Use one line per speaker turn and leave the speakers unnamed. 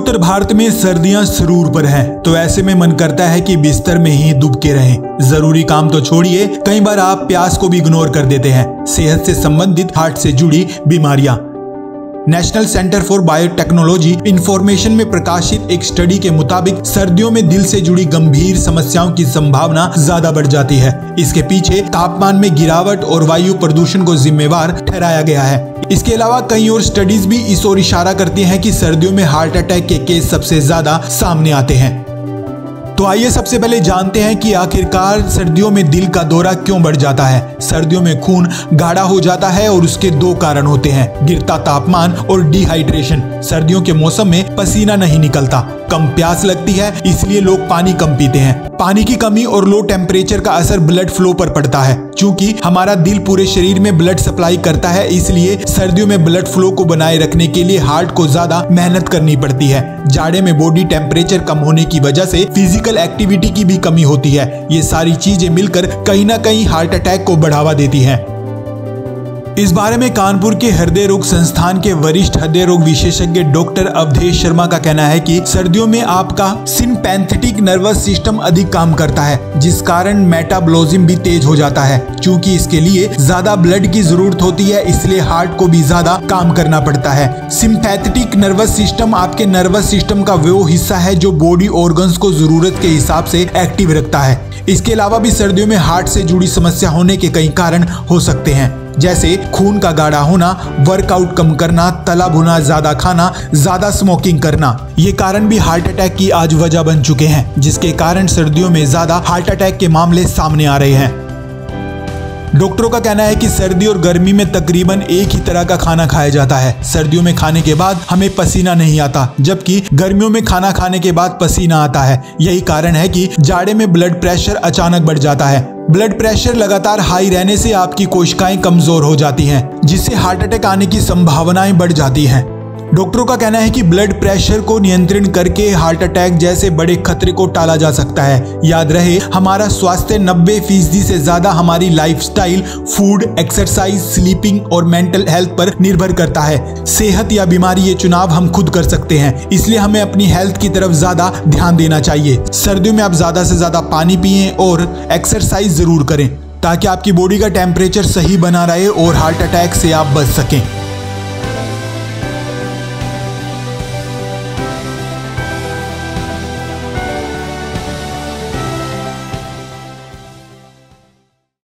उत्तर भारत में सर्दियां सुरूर पर हैं, तो ऐसे में मन करता है कि बिस्तर में ही दुबके रहें। जरूरी काम तो छोड़िए, कई बार आप प्यास को भी इग्नोर कर देते हैं। सेहत से संबंधित हार्ट से जुड़ी बीमारियां। National centre for biotechnology information में प्रकाशित एक स्टडी के मुताबिक सर्दियों में दिल से जुड़ी गंभीर समस्याओं की संभावना ज्यादा बढ़ जाती है। इसके पीछे तापमान में गिरावट और वायु प्रदूषण को जिम्मेवार ठहराया गया है। इसके अलावा कई और स्टडीज भी इस ओर इशारा करती हैं कि सर्दियों में हार्ट अटैक के केस सबसे ज्यादा सामने आते हैं। तो आइए सबसे पहले जानते हैं कि आखिरकार सर्दियों में दिल का दौरा क्यों बढ़ जाता है। सर्दियों में खून गाढ़ा हो जाता है और उसके दो कारण होते हैं, गिरता तापमान और डिहाइड्रेशन। सर्दियों के मौसम में पसीना नहीं निकलता, कम प्यास लगती है, इसलिए लोग पानी कम पीते हैं। पानी की कमी और लो टेम्परेचर का असर ब्लड फ्लो पर पड़ता है। क्योंकि हमारा दिल पूरे शरीर में ब्लड सप्लाई करता है, इसलिए सर्दियों में ब्लड फ्लो को बनाए रखने के लिए हार्ट को ज्यादा मेहनत करनी पड़ती है। जाड़े में बॉडी टेम्परेचर कम होने की वजह से फिजिकल एक्टिविटी की भी कमी होती है। ये सारी चीजें मिलकर कहीं ना कहीं हार्ट अटैक को बढ़ावा देती हैं। इस बारे में कानपुर के हृदय रोग संस्थान के वरिष्ठ हृदय रोग विशेषज्ञ डॉक्टर अवधेश शर्मा का कहना है कि सर्दियों में आपका सिंपैथेटिक नर्वस सिस्टम अधिक काम करता है, जिस कारण मेटाबॉलिज्म भी तेज हो जाता है। क्योंकि इसके लिए ज्यादा ब्लड की जरूरत होती है, इसलिए हार्ट को भी ज्यादा काम करना पड़ता है। सिंपैथेटिक नर्वस सिस्टम आपके नर्वस सिस्टम का वो हिस्सा है जो बॉडी ऑर्गन्स को जरूरत के हिसाब से एक्टिव रखता है। इसके अलावा भी सर्दियों में हार्ट से जुड़ी समस्या होने के कई कारण हो सकते हैं, जैसे खून का गाढ़ा होना, वर्कआउट कम करना, तला भुना ज्यादा खाना, ज्यादा स्मोकिंग करना। ये कारण भी हार्ट अटैक की आज वजह बन चुके हैं, जिसके कारण सर्दियों में ज्यादा हार्ट अटैक के मामले सामने आ रहे हैं। डॉक्टरों का कहना है कि सर्दी और गर्मी में तकरीबन एक ही तरह का खाना खाया जाता है। सर्दियों में खाने के बाद हमें पसीना नहीं आता, जबकि गर्मियों में खाना खाने के बाद पसीना आता है। यही कारण है कि जाड़े में ब्लड प्रेशर अचानक बढ़ जाता है। ब्लड प्रेशर लगातार हाई रहने से आपकी कोशिकाएं कमजोर हो जाती हैं, जिससे हार्ट अटैक आने की संभावनाएं बढ़ जाती हैं। डॉक्टरों का कहना है कि ब्लड प्रेशर को नियंत्रण करके हार्ट अटैक जैसे बड़े खतरे को टाला जा सकता है। याद रहे, हमारा स्वास्थ्य 90% से ज्यादा हमारी लाइफस्टाइल, फूड, एक्सरसाइज, स्लीपिंग और मेंटल हेल्थ पर निर्भर करता है। सेहत या बीमारी ये चुनाव हम खुद कर सकते हैं, इसलिए हमें अपनी हेल्थ की तरफ ज्यादा ध्यान देना चाहिए। सर्दियों में आप ज्यादा से ज्यादा पानी पिएं और एक्सरसाइज जरूर करें, ताकि आपकी बॉडी का टेम्परेचर सही बना रहे और हार्ट अटैक से आप बच सकें।